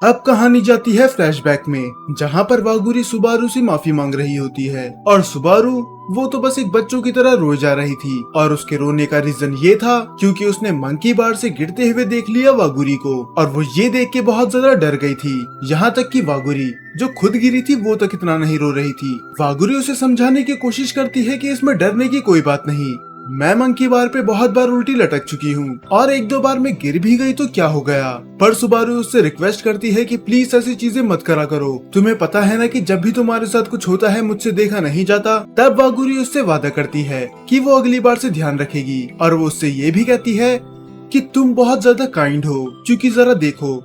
अब कहानी जाती है फ्लैशबैक में, जहाँ पर वागुरी सुबारू से माफी मांग रही होती है और सुबारू वो तो बस एक बच्चों की तरह रोए जा रही थी और उसके रोने का रीजन ये था क्योंकि उसने मंकी बार से गिरते हुए देख लिया वागुरी को और वो ये देख के बहुत ज्यादा डर गई थी। यहाँ तक कि वागुरी जो खुद गिरी थी वो तक इतना नहीं रो रही थी। वागुरी उसे समझाने की कोशिश करती है कि इसमें डरने की कोई बात नहीं, मैं मंकी बार पे बहुत बार उल्टी लटक चुकी हूँ और एक दो बार मैं गिर भी गई तो क्या हो गया। पर सुबारू उससे रिक्वेस्ट करती है कि प्लीज ऐसी चीजें मत करा करो, तुम्हें पता है ना कि जब भी तुम्हारे साथ कुछ होता है मुझसे देखा नहीं जाता। तब वागुरी उससे वादा करती है कि वो अगली बार से ध्यान रखेगी और वो उससे ये भी कहती है कि तुम बहुत ज्यादा काइंड हो, क्योंकि जरा देखो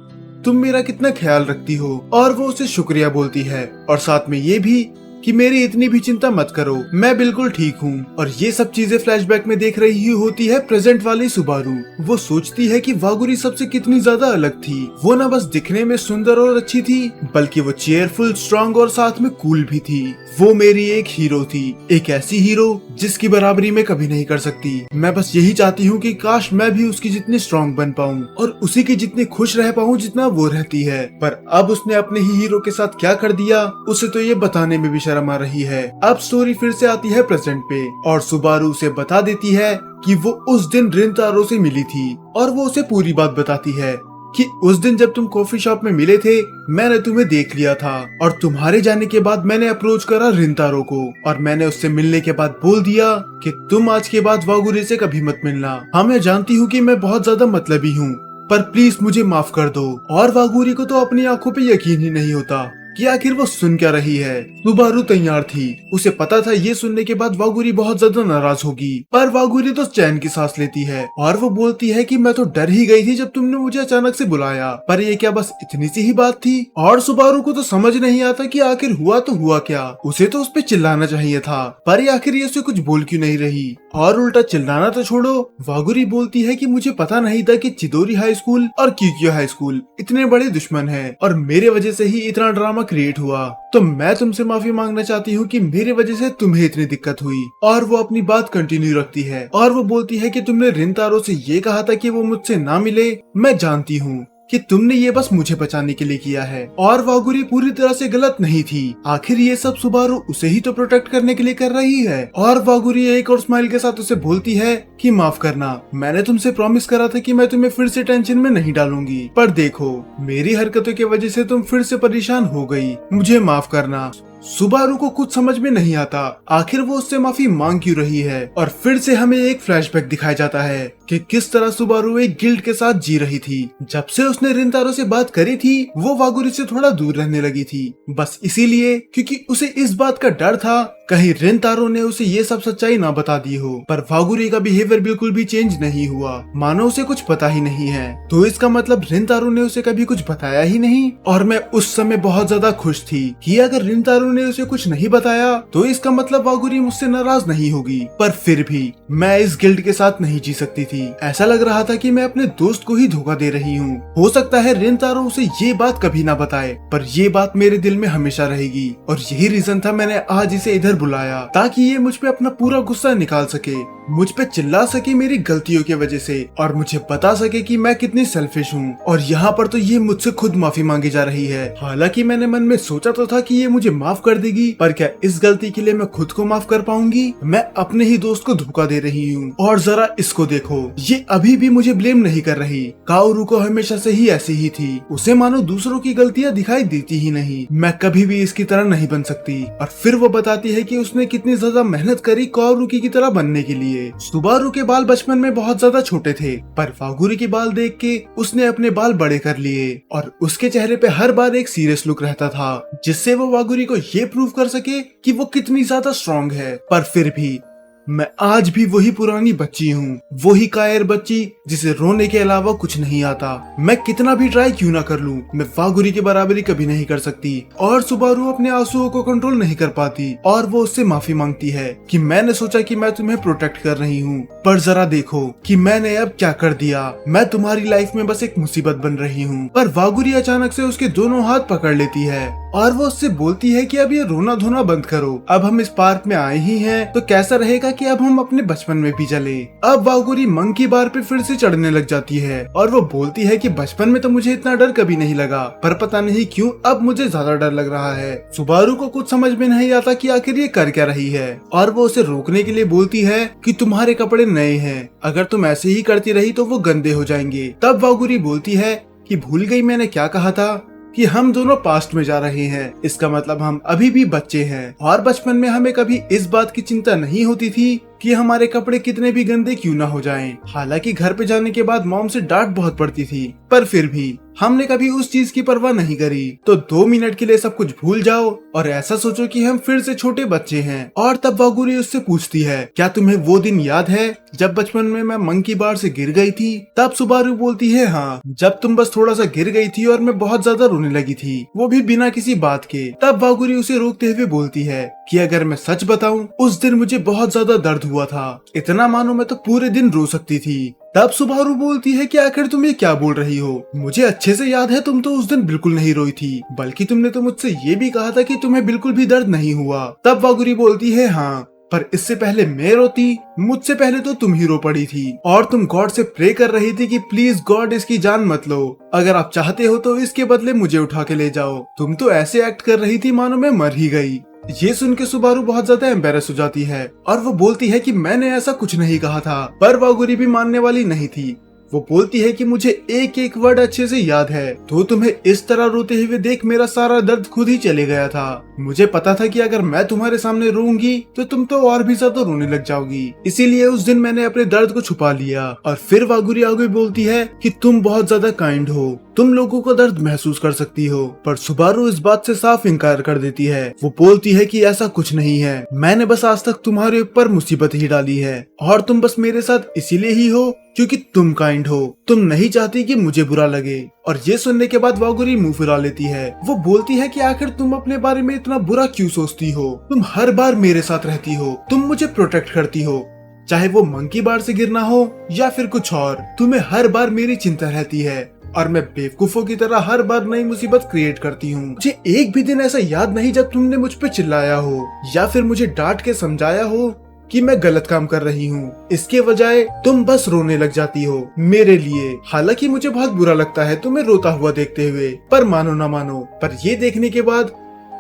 तुम मेरा कितना ख्याल रखती हो। और वो उसे शुक्रिया बोलती है और साथ में ये भी कि मेरी इतनी भी चिंता मत करो, मैं बिल्कुल ठीक हूँ। और ये सब चीजें फ्लैशबैक में देख रही होती है प्रेजेंट वाली सुबारू। वो सोचती है कि वागुरी सबसे कितनी ज्यादा अलग थी। वो न बस दिखने में सुंदर और अच्छी थी बल्कि वो चेयरफुल, स्ट्रॉन्ग और साथ में कूल भी थी। वो मेरी एक हीरो थी, एक ऐसी हीरो जिसकी बराबरी मैं कभी नहीं कर सकती। मैं बस यही चाहती हूँ कि काश मैं भी उसकी जितनी स्ट्रॉन्ग बन पाऊँ और उसी की जितनी खुश रह पाऊँ जितना वो रहती है। पर अब उसने अपने ही हीरो के साथ क्या कर दिया उसे तो ये बताने में भी शर्म आ रही है। अब स्टोरी फिर से आती है प्रेजेंट पे और सुबारू उसे बता देती है कि वो उस दिन रिंतारो से मिली थी और वो उसे पूरी बात बताती है कि उस दिन जब तुम कॉफी शॉप में मिले थे मैंने तुम्हें देख लिया था और तुम्हारे जाने के बाद मैंने अप्रोच करा रिंतारो को और मैंने उससे मिलने के बाद बोल दिया कि तुम आज के बाद वागुरी से कभी मत मिलना। हाँ, मैं जानती हूँ कि मैं बहुत ज्यादा मतलबी हूँ, पर प्लीज मुझे माफ कर दो। और वागुरी को तो अपनी आंखों पे यकीन ही नहीं होता कि आखिर वो सुन क्या रही है। सुबारू तैयार थी, उसे पता था ये सुनने के बाद वागुरी बहुत ज्यादा नाराज होगी, पर वागुरी तो चैन की सांस लेती है और वो बोलती है कि मैं तो डर ही गई थी जब तुमने मुझे अचानक से बुलाया, पर ये क्या बस इतनी सी ही बात थी। और सुबारू को तो समझ नहीं आता कि आखिर हुआ तो हुआ क्या। उसे तो उस पे चिल्लाना चाहिए था, पर ये आखिर ये उसे कुछ बोल क्यों नहीं रही। और उल्टा चिल्लाना तो छोड़ो, वागुरी बोलती है कि मुझे पता नहीं था कि चिदोरी हाई स्कूल और क्यूक्यो हाई स्कूल इतने बड़े दुश्मन हैं और मेरे वजह से ही इतना ड्रामा क्रिएट हुआ, तो मैं तुमसे माफी मांगना चाहती हूँ कि मेरे वजह से तुम्हें इतनी दिक्कत हुई। और वो अपनी बात कंटिन्यू रखती है और वो बोलती है कि तुमने रिंतारो से ये कहा था कि वो मुझसे ना मिले, मैं जानती हूँ कि तुमने ये बस मुझे बचाने के लिए किया है। और वागुरी पूरी तरह से गलत नहीं थी, आखिर ये सब सुबारू उसे ही तो प्रोटेक्ट करने के लिए कर रही है। और वागुरी एक और स्माइल के साथ उसे बोलती है कि माफ करना, मैंने तुमसे प्रॉमिस करा था कि मैं तुम्हें फिर से टेंशन में नहीं डालूंगी, पर देखो मेरी हरकतों की वजह से तुम फिर से परेशान हो गई, मुझे माफ करना। सुबारू को कुछ समझ में नहीं आता आखिर वो उससे माफी मांग क्यों रही है। और फिर से हमें एक फ्लैशबैक दिखाया जाता है कि किस तरह सुबारू एक गिल्ट के साथ जी रही थी। जब से उसने रिंतारो से बात करी थी वो वागुरी से थोड़ा दूर रहने लगी थी, बस इसीलिए क्योंकि उसे इस बात का डर था कहीं रिंतारो ने उसे ये सब सच्चाई ना बता दी हो। पर वागुरी का बिहेवियर बिल्कुल भी चेंज नहीं हुआ, मानो उसे कुछ पता ही नहीं है। तो इसका मतलब रिंतारो ने उसे कभी कुछ बताया ही नहीं। और मैं उस समय बहुत ज्यादा खुश थी कि अगर रिंतारो ने उसे कुछ नहीं बताया तो इसका मतलब वागुरी मुझसे नाराज नहीं होगी। पर फिर भी मैं इस गिल्ट के साथ नहीं जी सकती थी। ऐसा लग रहा था कि मैं अपने दोस्त को ही धोखा दे रही हूँ। हो सकता है रिंतारो उसे ये बात कभी ना बताए, पर ये बात मेरे दिल में हमेशा रहेगी। और यही रीजन था मैंने आज इसे इधर बुलाया ताकि ये मुझ पे अपना पूरा गुस्सा निकाल सके, मुझ पे चिल्ला सके मेरी गलतियों की वजह से और मुझे बता सके कि मैं कितनी सेल्फिश हूँ। और यहाँ पर तो ये मुझसे खुद माफी मांगी जा रही है। हालांकि मैंने मन में सोचा तो था कि ये मुझे माफ कर देगी, पर क्या इस गलती के लिए मैं खुद को माफ कर पाऊंगी? मैं अपने ही दोस्त को धोखा दे रही हूँ। और जरा इसको देखो, ये अभी भी मुझे ब्लेम नहीं कर रही। काओरू को हमेशा से ही ऐसी ही थी, उसे मानो दूसरों की गलतियाँ दिखाई देती ही नहीं। मैं कभी भी इसकी तरह नहीं बन सकती। और फिर वो बताती है कि उसने कितनी ज्यादा मेहनत करी काओरुकी की तरह बनने के लिए। सुबारू के बाल बचपन में बहुत ज्यादा छोटे थे, पर वागुरी के बाल देख के उसने अपने बाल बड़े कर लिए और उसके चेहरे पे हर बार एक सीरियस लुक रहता था, जिससे वो वागुरी को ये प्रूव कर सके कि वो कितनी ज्यादा स्ट्रॉन्ग है। पर फिर भी मैं आज भी वही पुरानी बच्ची हूँ, वही कायर बच्ची जिसे रोने के अलावा कुछ नहीं आता। मैं कितना भी ट्राई क्यों ना कर लूं, मैं वागुरी की बराबरी कभी नहीं कर सकती। और सुबारू अपने आंसुओं को कंट्रोल नहीं कर पाती और वो उससे माफी मांगती है कि मैंने सोचा कि मैं तुम्हें प्रोटेक्ट कर रही हूँ, पर जरा देखो कि मैंने अब क्या कर दिया। मैं तुम्हारी लाइफ में बस एक मुसीबत बन रही हूँ। पर वागुरी अचानक से उसके दोनों हाथ पकड़ लेती है और वो उससे बोलती है कि अब ये रोना धोना बंद करो, अब हम इस पार्क में आए ही हैं तो कैसा रहेगा कि अब हम अपने बचपन में भी चले। अब वागुरी मंकी बार पे फिर से चढ़ने लग जाती है और वो बोलती है कि बचपन में तो मुझे इतना डर कभी नहीं लगा, पर पता नहीं क्यों अब मुझे ज्यादा डर लग रहा है। सुबारू को कुछ समझ में नहीं आता कि आखिर ये कर क्या रही है और वो उसे रोकने के लिए बोलती है कि तुम्हारे कपड़े नए हैं, अगर तुम ऐसे ही करती रही तो वो गंदे हो जाएंगे। तब वागुरी बोलती है कि भूल गई मैंने क्या कहा था कि हम दोनों पास्ट में जा रहे हैं, इसका मतलब हम अभी भी बच्चे हैं और बचपन में हमें कभी इस बात की चिंता नहीं होती थी कि हमारे कपड़े कितने भी गंदे क्यों ना हो जाएं। हालांकि घर पे जाने के बाद मॉम से डांट बहुत पड़ती थी, पर फिर भी हमने कभी उस चीज की परवाह नहीं करी। तो 2 मिनट के लिए सब कुछ भूल जाओ और ऐसा सोचो कि हम फिर से छोटे बच्चे हैं। और तब वागुरी उससे पूछती है क्या तुम्हें वो दिन याद है जब बचपन में मैं मंकी बार से गिर गई थी? तब सुबारू बोलती है हाँ, जब तुम बस थोड़ा सा गिर गई थी और मैं बहुत ज्यादा रोने लगी थी, वो भी बिना किसी बात के। तब वागुरी उसे रोकते हुए बोलती है कि अगर मैं सच बताऊं उस दिन मुझे बहुत ज्यादा दर्द हुआ था, इतना मानो मैं तो पूरे दिन रो सकती थी। तब सुबारू बोलती है कि आखिर तुम ये क्या बोल रही हो, मुझे अच्छे से याद है तुम तो उस दिन बिल्कुल नहीं रोई थी, बल्कि तुमने तो मुझसे ये भी कहा था कि तुम्हें बिल्कुल भी दर्द नहीं हुआ। तब वागुरी बोलती है हाँ, पर इससे पहले मैं रोती, मुझसे पहले तो तुम ही रो पड़ी थी और तुम गॉड से प्रे कर रही थी कि प्लीज गॉड इसकी जान मत लो, अगर आप चाहते हो तो इसके बदले मुझे उठा के ले जाओ। तुम तो ऐसे एक्ट कर रही थी मानो मैं मर ही गई। ये सुन के सुबारू बहुत ज्यादा एम्बेरस हो जाती है और वो बोलती है कि मैंने ऐसा कुछ नहीं कहा था, पर वागुरी भी मानने वाली नहीं थी। वो बोलती है कि मुझे एक एक वर्ड अच्छे से याद है, तो तुम्हें इस तरह रोते हुए देख मेरा सारा दर्द खुद ही चले गया था। मुझे पता था कि अगर मैं तुम्हारे सामने रोऊंगी तो तुम तो और भी ज्यादा रोने लग जाओगी, इसीलिए उस दिन मैंने अपने दर्द को छुपा लिया। और फिर वागुरी आगे बोलती है कि तुम बहुत ज्यादा काइंड हो, तुम लोगों का दर्द महसूस कर सकती हो। पर सुबारू इस बात से साफ इनकार कर देती है। वो बोलती है कि ऐसा कुछ नहीं है, मैंने बस आज तक तुम्हारे ऊपर मुसीबत ही डाली है और तुम बस मेरे साथ इसीलिए ही हो क्योंकि तुम काइंड हो, तुम नहीं चाहती कि मुझे बुरा लगे। और ये सुनने के बाद वागुरी मुंह फिरा लेती है। वो बोलती है कि आखिर तुम अपने बारे में इतना बुरा क्यों सोचती हो, तुम हर बार मेरे साथ रहती हो, तुम मुझे प्रोटेक्ट करती हो, चाहे वो मंकी बार से गिरना हो या फिर कुछ और, तुम्हें हर बार मेरी चिंता रहती है और मैं बेवकूफों की तरह हर बार नई मुसीबत क्रिएट करती हूँ। मुझे एक भी दिन ऐसा याद नहीं जब तुमने मुझ पे चिल्लाया हो या फिर मुझे डांट के समझाया हो कि मैं गलत काम कर रही हूँ। इसके बजाय तुम बस रोने लग जाती हो मेरे लिए। हालांकि मुझे बहुत बुरा लगता है तुम्हें रोता हुआ देखते हुए, पर मानो ना मानो, पर ये देखने के बाद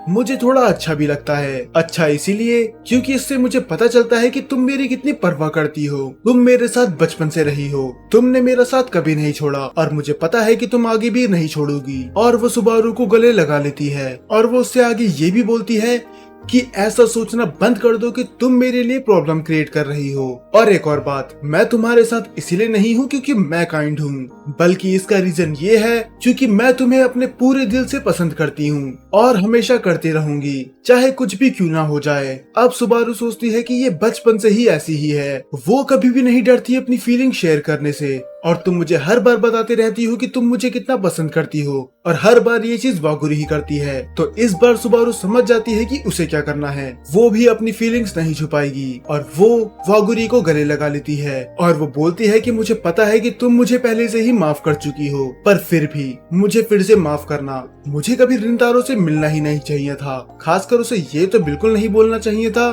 मुझे थोड़ा अच्छा भी लगता है। अच्छा इसीलिए क्योंकि इससे मुझे पता चलता है कि तुम मेरी कितनी परवाह करती हो, तुम मेरे साथ बचपन से रही हो, तुमने मेरा साथ कभी नहीं छोड़ा और मुझे पता है कि तुम आगे भी नहीं छोड़ोगी। और वो सुबारू को गले लगा लेती है और वो उससे आगे ये भी बोलती है कि ऐसा सोचना बंद कर दो कि तुम मेरे लिए प्रॉब्लम क्रिएट कर रही हो। और एक और बात, मैं तुम्हारे साथ इसीलिए नहीं हूँ क्योंकि मैं काइंड हूँ, बल्कि इसका रीजन ये है क्योंकि मैं तुम्हें अपने पूरे दिल से पसंद करती हूँ और हमेशा करती रहूंगी, चाहे कुछ भी क्यों ना हो जाए। अब सुबारू सोचती है कि ये बचपन से ही ऐसी ही है, वो कभी भी नहीं डरती अपनी फीलिंग शेयर करने से, और तुम मुझे हर बार बताते रहती हो कि तुम मुझे कितना पसंद करती हो और हर बार ये चीज वागुरी ही करती है। तो इस बार सुबारू समझ जाती है कि उसे क्या करना है, वो भी अपनी फीलिंग्स नहीं छुपाएगी और वो वागुरी को गले लगा लेती है और वो बोलती है कि मुझे पता है कि तुम मुझे पहले से ही माफ कर चुकी हो, पर फिर भी मुझे फिर से माफ करना, मुझे कभी रिंतारो से मिलना ही नहीं चाहिए था, खासकर उसे ये तो बिल्कुल नहीं बोलना चाहिए था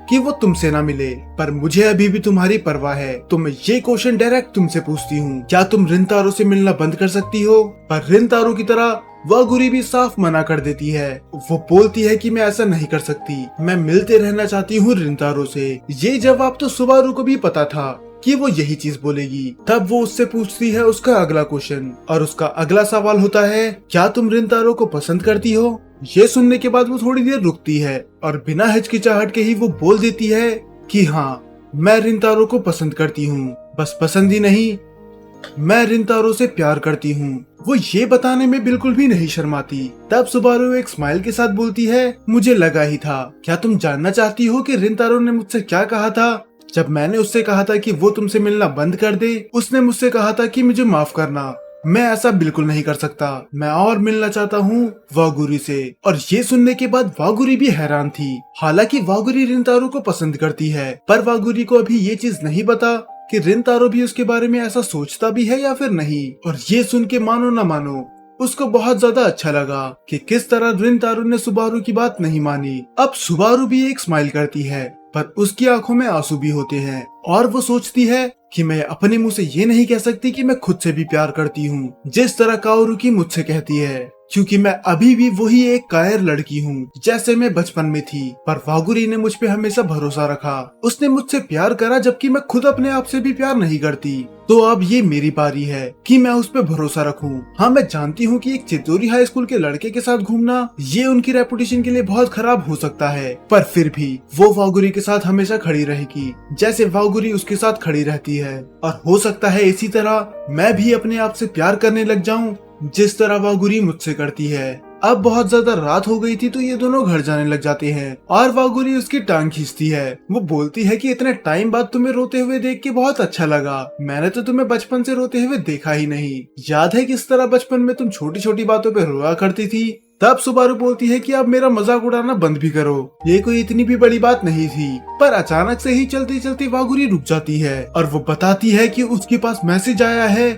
कि वो तुमसे ना मिले, पर मुझे अभी भी तुम्हारी परवाह है। तो मैं ये क्वेश्चन डायरेक्ट तुमसे पूछती हूँ, क्या तुम रिंतारो से मिलना बंद कर सकती हो? पर रिंतारो की तरह वागुरी भी साफ मना कर देती है। वो बोलती है कि मैं ऐसा नहीं कर सकती, मैं मिलते रहना चाहती हूँ रिंतारो से। ये जवाब तो सुबारू को भी पता था कि वो यही चीज बोलेगी। तब वो उससे पूछती है उसका अगला क्वेश्चन और उसका अगला सवाल होता है, क्या तुम रिंतारो को पसंद करती हो? ये सुनने के बाद वो थोड़ी देर रुकती है और बिना हिचकिचाहट के ही वो बोल देती है कि हाँ, मैं रिंतारो को पसंद करती हूँ, बस पसंद ही नहीं, मैं रिंतारो से प्यार करती हूँ। वो ये बताने में बिल्कुल भी नहीं शर्माती। तब सुबारू एक स्माइल के साथ बोलती है, मुझे लगा ही था। क्या तुम जानना चाहती हो कि रिंतारो ने मुझसे क्या कहा था जब मैंने उससे कहा था कि वो तुमसे मिलना बंद कर दे? उसने मुझसे कहा था कि मुझे माफ करना, मैं ऐसा बिल्कुल नहीं कर सकता, मैं और मिलना चाहता हूँ वागुरी से। और ये सुनने के बाद वागुरी भी हैरान थी। हालांकि वागुरी रिंतारो को पसंद करती है, पर वागुरी को अभी ये चीज नहीं पता कि रिंतारो भी उसके बारे में ऐसा सोचता भी है या फिर नहीं। और ये सुन के मानो ना मानो उसको बहुत ज्यादा अच्छा लगा कि किस तरह रिंतारो ने सुबारू की बात नहीं मानी। अब सुबारू भी एक स्माइल करती है, पर उसकी आंखों में आंसू भी होते हैं और वो सोचती है कि मैं अपने मुंह से ये नहीं कह सकती कि मैं खुद से भी प्यार करती हूँ, जिस तरह काओरुकी मुझसे कहती है, क्योंकि मैं अभी भी वही एक कायर लड़की हूँ जैसे मैं बचपन में थी। पर वागुरी ने मुझ पे हमेशा भरोसा रखा, उसने मुझसे प्यार करा जबकि मैं खुद अपने आप से भी प्यार नहीं करती। तो अब ये मेरी बारी है कि मैं उस पे भरोसा रखूं। हाँ, मैं जानती हूँ कि एक चितोरी हाई स्कूल के लड़के के साथ घूमना ये उनकी रेपुटेशन के लिए बहुत खराब हो सकता है, पर फिर भी वो वागुरी के साथ हमेशा खड़ी रहेगी जैसे वागुरी उसके साथ खड़ी रहती है। और हो सकता है इसी तरह मैं भी अपने आप से प्यार करने लग जाऊं जिस तरह वागुरी मुझसे करती है। अब बहुत ज्यादा रात हो गई थी तो ये दोनों घर जाने लग जाते हैं और वागुरी उसकी टांग खींचती है। वो बोलती है कि इतने टाइम बाद तुम्हें रोते हुए देख के बहुत अच्छा लगा, मैंने तो तुम्हें बचपन से रोते हुए देखा ही नहीं। याद है किस तरह बचपन में तुम छोटी छोटी बातों पे रोया करती थी? तब सुबारू बोलती है कि अब मेरा मजाक उड़ाना बंद भी करो, ये कोई इतनी भी बड़ी बात नहीं थी। पर अचानक से ही चलते चलते वागुरी रुक जाती है और वो बताती है कि उसके पास मैसेज आया है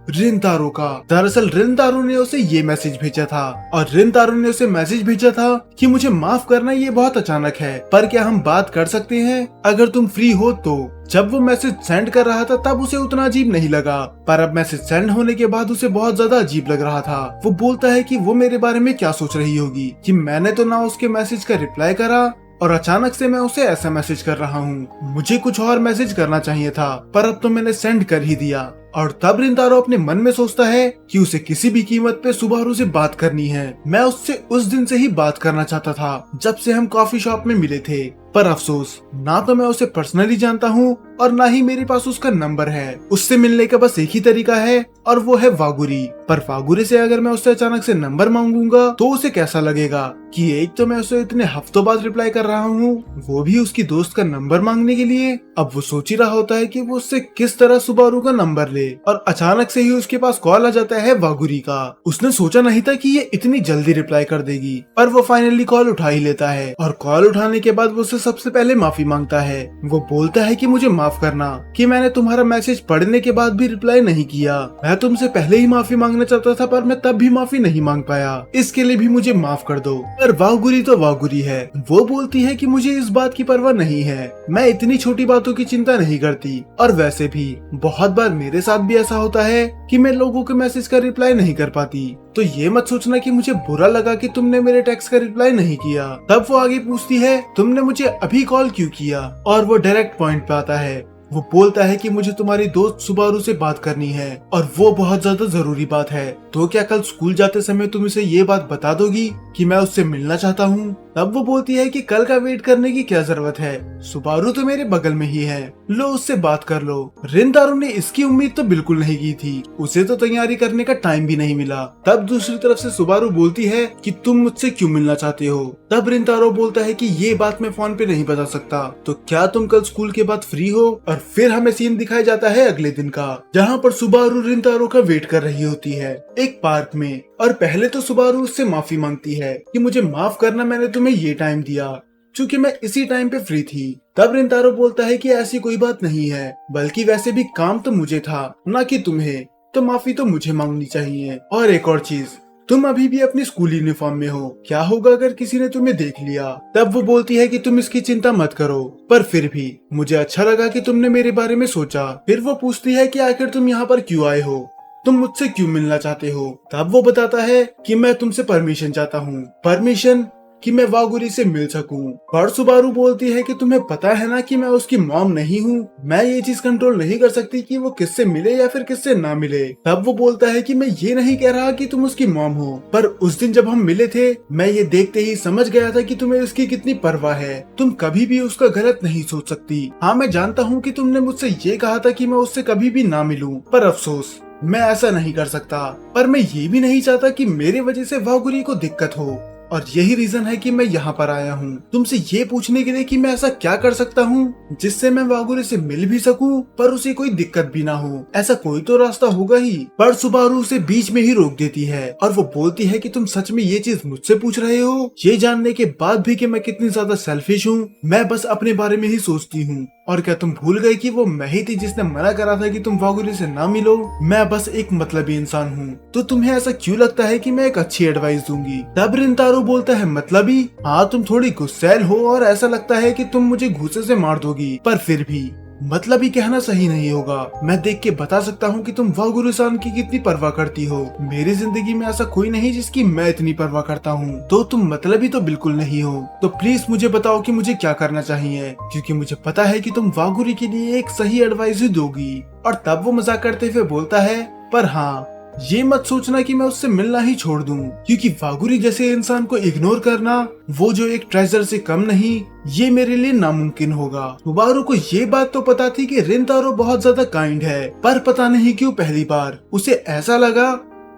रिंतारो का। दरअसल रिंतारो ने उसे ये मैसेज भेजा था और रिंतारो ने उसे मैसेज भेजा था कि मुझे माफ करना, ये बहुत अचानक है, पर क्या हम बात कर सकते हैं अगर तुम फ्री हो तो। जब वो मैसेज सेंड कर रहा था तब उसे उतना अजीब नहीं लगा, पर अब मैसेज सेंड होने के बाद उसे बहुत ज्यादा अजीब लग रहा था। वो बोलता है कि वो मेरे बारे में क्या सोच रही होगी कि मैंने तो ना उसके मैसेज का रिप्लाई करा और अचानक से मैं उसे ऐसा मैसेज कर रहा हूँ। मुझे कुछ और मैसेज करना चाहिए था, पर अब तो मैंने सेंड कर ही दिया। और तब रिंतारो अपने मन में सोचता है कि उसे किसी भी कीमत पे सुबारू से बात करनी है। मैं उससे उस दिन से ही बात करना चाहता था जब से हम कॉफी शॉप में मिले थे, पर अफसोस ना तो मैं उसे पर्सनली जानता हूँ और ना ही मेरे पास उसका नंबर है। उससे मिलने का बस एक ही तरीका है और वो है वागुरी। पर वागुरी से अगर मैं उससे अचानक से नंबर मांगूंगा तो उसे कैसा लगेगा कि एक तो मैं उसे इतने हफ्तों बाद रिप्लाई कर रहा हूँ, वो भी उसकी दोस्त का नंबर मांगने के लिए। अब वो सोच ही रहा होता है कि वो उससे किस तरह सुबारू का नंबर ले और अचानक से ही उसके पास कॉल आ जाता है वागुरी का। उसने सोचा नहीं था कि ये इतनी जल्दी रिप्लाई कर देगी, पर वो फाइनली कॉल उठा ही लेता है और कॉल उठाने के बाद वो उससे सबसे पहले माफी मांगता है। वो बोलता है कि मुझे माफ करना कि मैंने तुम्हारा मैसेज पढ़ने के बाद भी रिप्लाई नहीं किया। मैं तुमसे पहले ही माफी मांगना चाहता था पर मैं तब भी माफी नहीं मांग पाया, इसके लिए भी मुझे माफ कर दो। पर वागुरी तो वागुरी है, वो बोलती है कि मुझे इस बात की परवाह नहीं है, मैं इतनी छोटी बातों की चिंता नहीं करती और वैसे भी बहुत बार मेरे साथ भी ऐसा होता है कि मैं लोगों के मैसेज का रिप्लाई नहीं कर पाती, तो ये मत सोचना कि मुझे बुरा लगा कि तुमने मेरे टेक्स्ट का रिप्लाई नहीं किया। तब वो आगे पूछती है तुमने मुझे अभी कॉल क्यों किया, और वो डायरेक्ट पॉइंट पे आता है। वो बोलता है कि मुझे तुम्हारी दोस्त सुबारू से बात करनी है और वो बहुत ज्यादा जरूरी बात है, तो क्या कल स्कूल जाते समय तुम इसे ये बात बता दोगी कि मैं उससे मिलना चाहता हूँ। तब वो बोलती है कि कल का वेट करने की क्या जरूरत है, सुबारू तो मेरे बगल में ही है, लो उससे बात कर लो। रिंतारो ने इसकी उम्मीद तो बिल्कुल नहीं की थी, उसे तो तैयारी करने का टाइम भी नहीं मिला। तब दूसरी तरफ से सुबारू बोलती है कि तुम मुझसे क्यों मिलना चाहते हो। तब रिंतारो बोलता है कि ये बात मैं फोन पे नहीं बता सकता, तो क्या तुम कल स्कूल के बाद फ्री हो। और फिर हमें सीन दिखाया जाता है अगले दिन का, जहाँ पर सुबारू रिंतारो का वेट कर रही होती है एक पार्क में। और पहले तो सुबारू उससे माफी मांगती है कि मुझे माफ करना, मैंने तुम्हें ये टाइम दिया क्योंकि मैं इसी टाइम पे फ्री थी। तब रिंतारो बोलता है कि ऐसी कोई बात नहीं है, बल्कि वैसे भी काम तो मुझे था ना कि तुम्हें, तो माफी तो मुझे मांगनी चाहिए। और एक और चीज, तुम अभी भी अपनी स्कूल यूनिफॉर्म में हो, क्या होगा अगर किसी ने तुम्हें देख लिया। तब वो बोलती है कि तुम इसकी चिंता मत करो, पर फिर भी मुझे अच्छा लगा कि तुमने मेरे बारे में सोचा। फिर वो पूछती है कि आखिर तुम यहाँ पर क्यों आए हो, तुम मुझसे क्यों मिलना चाहते हो। तब वो बताता है कि मैं तुमसे परमिशन चाहता हूँ, परमिशन कि मैं वागुरी से मिल सकूं। पर सुबारू बोलती है कि तुम्हें पता है ना कि मैं उसकी मॉम नहीं हूँ, मैं ये चीज कंट्रोल नहीं कर सकती कि वो किससे मिले या फिर किससे ना मिले। तब वो बोलता है कि मैं ये नहीं कह रहा कि तुम उसकी मॉम हो, पर उस दिन जब हम मिले थे मैं ये देखते ही समझ गया था कि तुम्हें उसकी कितनी परवाह है, तुम कभी भी उसका गलत नहीं सोच सकती। हाँ, मैं जानता हूँ कि तुमने मुझसे ये कहा था कि मैं उससे कभी भी ना मिलूं, पर अफसोस मैं ऐसा नहीं कर सकता। पर मैं ये भी नहीं चाहता कि मेरे वजह से वागुरी को दिक्कत हो, और यही रीजन है कि मैं यहाँ पर आया हूँ तुमसे ये पूछने के लिए कि मैं ऐसा क्या कर सकता हूँ जिससे मैं वागुरी से मिल भी सकूं पर उसे कोई दिक्कत भी ना हो। ऐसा कोई तो रास्ता होगा ही। पर सुबारू उसे बीच में ही रोक देती है और वो बोलती है कि तुम सच में ये चीज मुझसे पूछ रहे हो, ये जानने के बाद भी कि मैं कितनी ज्यादा सेल्फिश हूँ, मैं बस अपने बारे में ही सोचती हूँ और क्या तुम भूल गए कि वो मैं ही थी जिसने मना करा था कि तुम वागुरी से ना मिलो? मैं बस एक मतलबी इंसान हूँ, तो तुम्हें ऐसा क्यों लगता है कि मैं एक अच्छी एडवाइस दूंगी? तब रिंतारो बोलता है, मतलबी? हाँ, तुम थोड़ी गुस्सैल हो और ऐसा लगता है कि तुम मुझे घूंसे से मार दोगी, पर फिर भी मतलब ही कहना सही नहीं होगा। मैं देख के बता सकता हूँ कि तुम वागुरी-सान की कितनी परवाह करती हो। मेरी जिंदगी में ऐसा कोई नहीं जिसकी मैं इतनी परवाह करता हूँ, तो तुम मतलब ही तो बिल्कुल नहीं हो। तो प्लीज मुझे बताओ कि मुझे क्या करना चाहिए, क्योंकि मुझे पता है कि तुम वागुरी के लिए एक सही एडवाइस ही दोगी। और तब वो मजाक करते हुए बोलता है, पर हाँ, ये मत सोचना कि मैं उससे मिलना ही छोड़ दूं, क्योंकि वागुरी जैसे इंसान को इग्नोर करना, वो जो एक ट्रेजर से कम नहीं, ये मेरे लिए नामुमकिन होगा। सुबारू को ये बात तो पता थी कि रिंतारो बहुत ज्यादा काइंड है, पर पता नहीं क्यों पहली बार उसे ऐसा लगा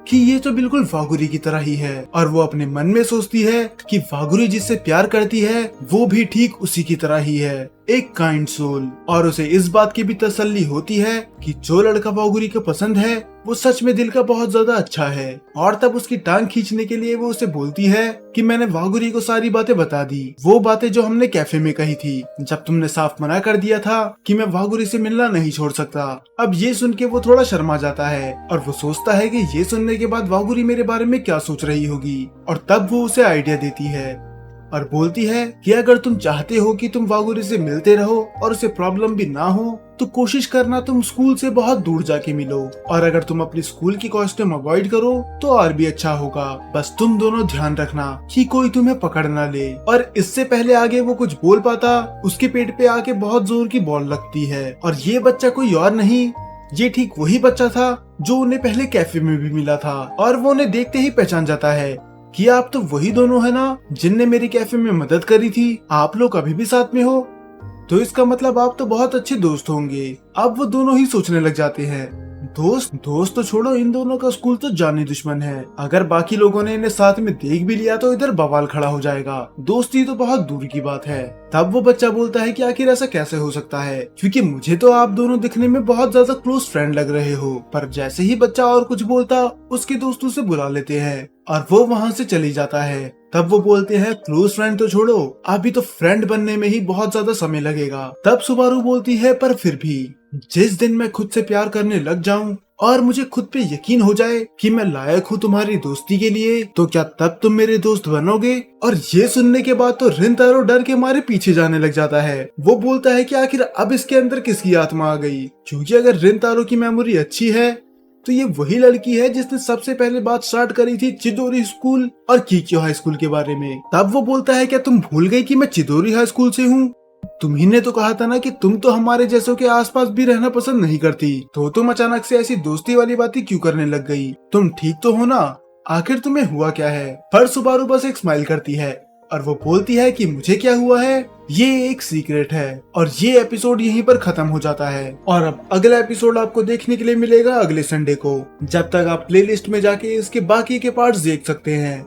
कि ये तो बिल्कुल वागुरी की तरह ही है। और वो अपने मन में सोचती है कि वागुरी जिससे प्यार करती है वो भी ठीक उसी की तरह ही है, एक काइंड सोल। और उसे इस बात की भी तसल्ली होती है कि जो लड़का वागुरी को पसंद है वो सच में दिल का बहुत ज्यादा अच्छा है। और तब उसकी टांग खींचने के लिए वो उसे बोलती है कि मैंने वागुरी को सारी बातें बता दी, वो बातें जो हमने कैफे में कही थी, जब तुमने साफ मना कर दिया था कि मैं वागुरी से मिलना नहीं छोड़ सकता। अब ये सुन के वो थोड़ा शर्मा जाता है और वो सोचता है कि ये सुनने के बाद वागुरी मेरे बारे में क्या सोच रही होगी। और तब वो उसे आइडिया देती है और बोलती है कि अगर तुम चाहते हो कि तुम वागुरी से मिलते रहो और उसे प्रॉब्लम भी ना हो, तो कोशिश करना तुम स्कूल से बहुत दूर जाके मिलो। और अगर तुम अपनी स्कूल की कॉस्ट्यूम अवॉइड करो तो और भी अच्छा होगा। बस तुम दोनों ध्यान रखना कि कोई तुम्हें पकड़ ना ले। और इससे पहले आगे वो कुछ बोल पाता, उसके पेट पे आके बहुत जोर की बॉल लगती है। और ये बच्चा कोई और नहीं, ये ठीक वही बच्चा था जो उन्हें पहले कैफे में भी मिला था। और वो उन्हें देखते ही पहचान जाता है कि आप तो वही दोनों है ना जिनने मेरी कैफे में मदद करी थी, आप लोग अभी भी साथ में हो, तो इसका मतलब आप तो बहुत अच्छे दोस्त होंगे। अब वो दोनों ही सोचने लग जाते हैं, दोस्त तो छोड़ो, इन दोनों का स्कूल तो जानी दुश्मन है। अगर बाकी लोगों ने इन्हें साथ में देख भी लिया तो इधर बवाल खड़ा हो जाएगा, दोस्ती तो बहुत दूर की बात है। तब वो बच्चा बोलता है कि आखिर ऐसा कैसे हो सकता है, क्योंकि मुझे तो आप दोनों दिखने में बहुत ज्यादा क्लोज फ्रेंड लग रहे हो। पर जैसे ही बच्चा और कुछ बोलता, उसके दोस्तों से बुला लेते हैं और वो वहाँ से चली जाता है। तब वो बोलते हैं, क्लोज फ्रेंड तो छोड़ो, अभी तो फ्रेंड बनने में ही बहुत ज्यादा समय लगेगा। तब सुबारू बोलती है, पर फिर भी जिस दिन मैं खुद से प्यार करने लग जाऊं और मुझे खुद पे यकीन हो जाए कि मैं लायक हूँ तुम्हारी दोस्ती के लिए, तो क्या तब तुम मेरे दोस्त बनोगे? और ये सुनने के बाद तो रिंतारो डर के मारे पीछे जाने लग जाता है। वो बोलता है कि आखिर अब इसके अंदर किसकी आत्मा आ गई, क्योंकि अगर रिंतारो की मेमोरी अच्छी है तो ये वही लड़की है जिसने सबसे पहले बात स्टार्ट करी थी चिदोरी स्कूल और कीक्यो हाई स्कूल के बारे में। तब वो बोलता है, क्या तुम भूल गई कि मैं चिदोरी हाई स्कूल से हूँ? तुम्ही ने तो कहा था ना कि तुम तो हमारे जैसों के आसपास भी रहना पसंद नहीं करती, तो तुम अचानक से ऐसी दोस्ती वाली बातें क्यों करने लग गई? तुम ठीक तो हो ना? आखिर तुम्हें हुआ क्या है? पर सुबारू बस एक स्माइल करती है और वो बोलती है कि मुझे क्या हुआ है ये एक सीक्रेट है। और ये एपिसोड यहीं पर खत्म हो जाता है और अब अगला एपिसोड आपको देखने के लिए मिलेगा अगले संडे को। जब तक आप प्लेलिस्ट में जाके इसके बाकी के पार्ट्स देख सकते हैं।